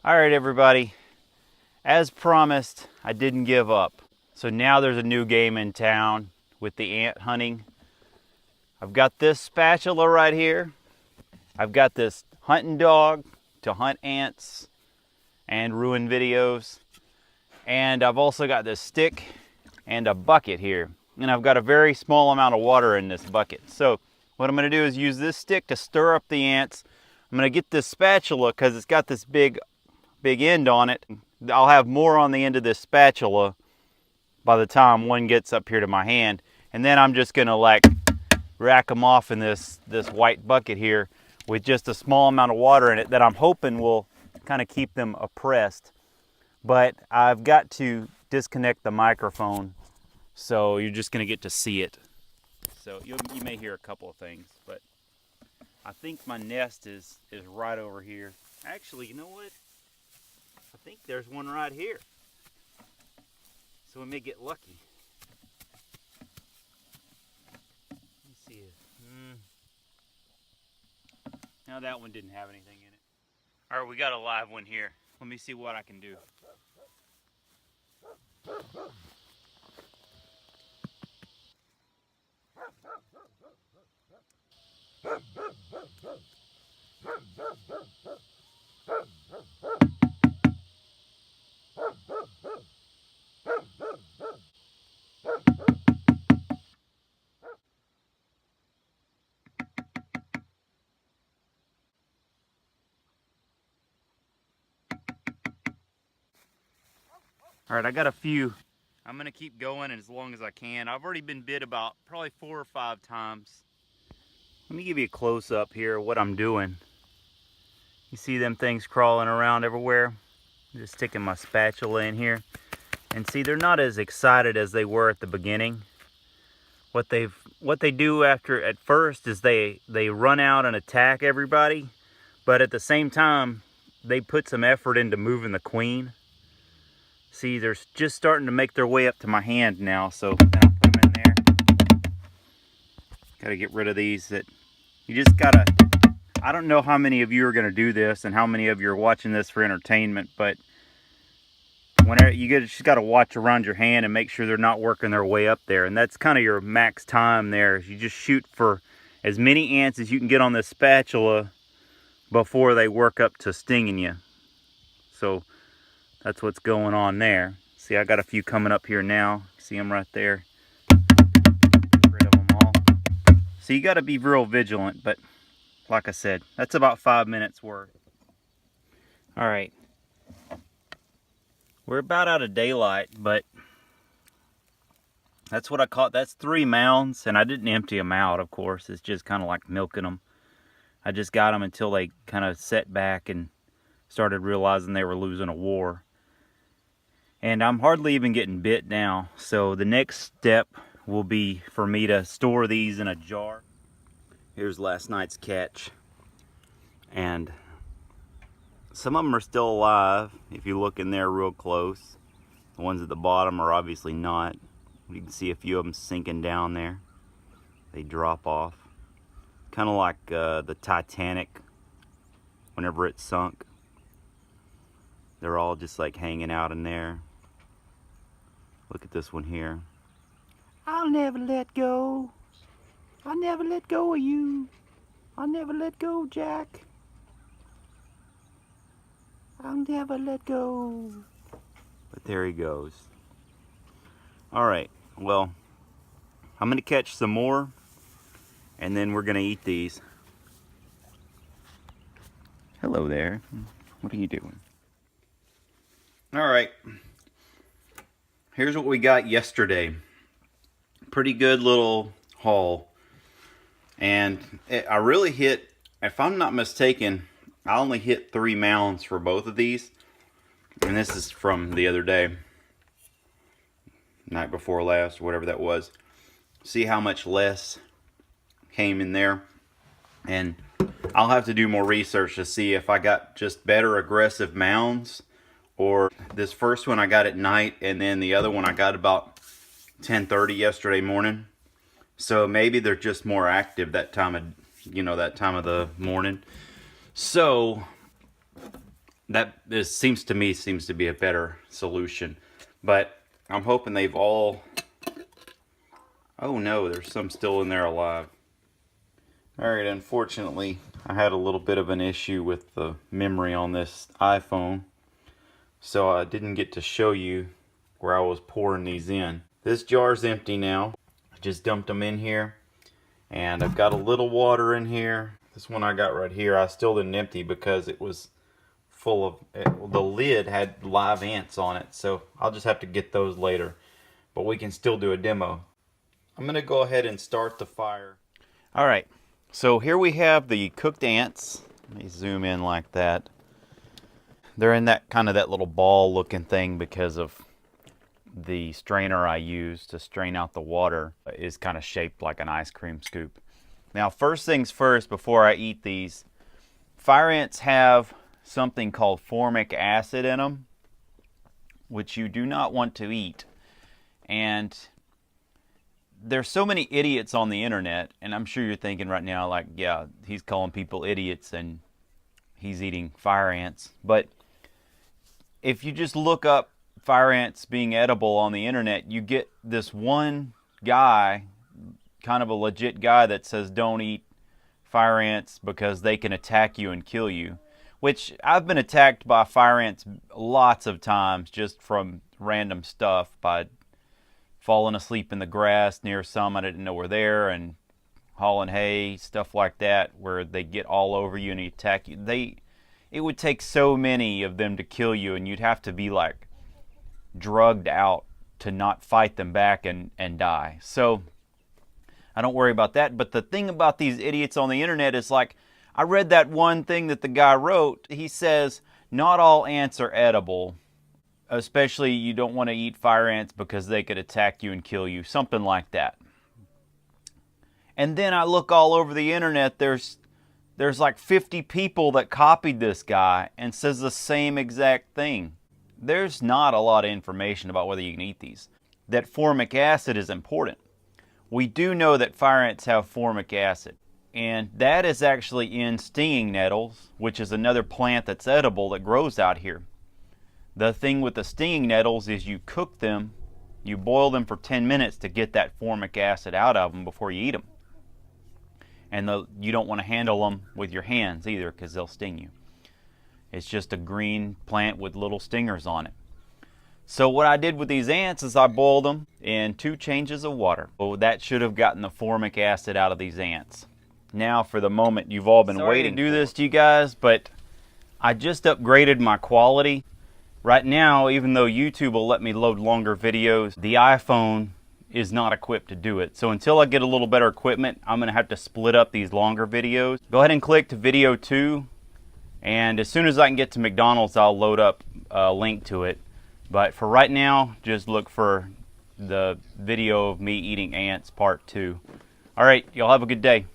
All right, everybody. As promised, I didn't give up. So now there's a new game in town with the ant hunting. I've got this spatula right here. I've got this hunting dog to hunt ants and ruin videos. And I've also got this stick and a bucket here. And I've got a very small amount of water in this bucket. So what I'm gonna do is use this stick to stir up the ants. I'm gonna get this spatula because it's got this big end on it. I'll have more on the end of this spatula by the time one gets up here to my hand. And then I'm just gonna like rack them off in this white bucket here with just a small amount of water in it that I'm hoping will kind of keep them oppressed. But I've got to disconnect the microphone, so you're just gonna get to see it. So you may hear a couple of things, but I think my nest is right over here. Actually, you know what? I think there's one right here. So we may get lucky. Let me see it. Now that one didn't have anything in it. All right, we got a live one here. Let me see what I can do. All right, I got a few. I'm gonna keep going as long as I can. I've already been bit about probably 4 or 5 times. Let me give you a close up here of what I'm doing. You see them things crawling around everywhere? I'm just sticking my spatula in here. And see, they're not as excited as they were at the beginning. What they do at first is they run out and attack everybody, but at the same time, they put some effort into moving the queen. See, they're just starting to make their way up to my hand now, so then I'll put them in there. Gotta get rid of these. You just gotta, I don't know how many of you are gonna do this and how many of you are watching this for entertainment, but whenever you just gotta watch around your hand and make sure they're not working their way up there. And that's kind of your max time there. You just shoot for as many ants as you can get on this spatula before they work up to stinging you. So that's what's going on there. See, I got a few coming up here now. See them right there. Get rid of them all. So you got to be real vigilant, but like I said, that's about 5 minutes worth. All right. We're about out of daylight, but that's what I caught. That's 3 mounds, and I didn't empty them out, of course. It's just kind of like milking them. I just got them until they kind of set back and started realizing they were losing a war. And I'm hardly even getting bit now. So the next step will be for me to store these in a jar. Here's last night's catch. And some of them are still alive if you look in there real close. The ones at the bottom are obviously not. You can see a few of them sinking down there. They drop off. Kind of like the Titanic whenever it sunk. They're all just like hanging out in there. Look at this one here. I'll never let go. I'll never let go of you. I'll never let go, Jack. I'll never let go. But there he goes. Alright, well, I'm going to catch some more, and then we're going to eat these. Hello there. What are you doing? Alright. Here's what we got yesterday. Pretty good little haul. And I really hit, if I'm not mistaken, I only hit 3 mounds for both of these. And this is from the other day. Night before last, or whatever that was. See how much less came in there. And I'll have to do more research to see if I got just better aggressive mounds, or this first one I got at night, and then the other one I got about 10:30 yesterday morning. So maybe they're just more active that time of, that time of the morning. So seems to be a better solution. But I'm hoping they've all... Oh no, there's some still in there alive. Alright, unfortunately, I had a little bit of an issue with the memory on this iPhone, so I didn't get to show you where I was pouring these in. This jar's empty now. I just dumped them in here, and I've got a little water in here. This one I got right here, I still didn't empty because it was full of... the lid had live ants on it, so I'll just have to get those later. But we can still do a demo. I'm going to go ahead and start the fire. Alright. So here we have the cooked ants. Let me zoom in like that. They're in that kind of that little ball looking thing because of the strainer I use to strain out the water is kind of shaped like an ice cream scoop. Now first things first, before I eat these, fire ants have something called formic acid in them, which you do not want to eat. And there's so many idiots on the internet, and I'm sure you're thinking right now, like, yeah, he's calling people idiots and he's eating fire ants. But if you just look up fire ants being edible on the internet, you get this one guy, kind of a legit guy, that says don't eat fire ants because they can attack you and kill you. Which, I've been attacked by fire ants lots of times just from random stuff, by falling asleep in the grass near some I didn't know were there, and hauling hay, stuff like that, where they get all over you and attack you. It would take so many of them to kill you, and you'd have to be like drugged out to not fight them back and die. So I don't worry about that. But the thing about these idiots on the internet is, like, I read that one thing that the guy wrote. He says not all ants are edible. Especially you don't want to eat fire ants because they could attack you and kill you. Something like that. And then I look all over the internet. There's like 50 people that copied this guy and says the same exact thing. There's not a lot of information about whether you can eat these. That formic acid is important. We do know that fire ants have formic acid. And that is actually in stinging nettles, which is another plant that's edible that grows out here. The thing with the stinging nettles is you cook them, you boil them for 10 minutes to get that formic acid out of them before you eat them. And you don't want to handle them with your hands either because they'll sting you. It's just a green plant with little stingers on it. So what I did with these ants is I boiled them in 2 changes of water. So that should have gotten the formic acid out of these ants. Now for the moment you've all been waiting to do this to you guys, but I just upgraded my quality. Right now, even though YouTube will let me load longer videos, the iPhone is not equipped to do it. So until I get a little better equipment, I'm going to have to split up these longer videos. Go ahead and click to video 2. And as soon as I can get to McDonald's, I'll load up a link to it. But for right now, just look for the video of me eating ants part 2. All right, y'all have a good day.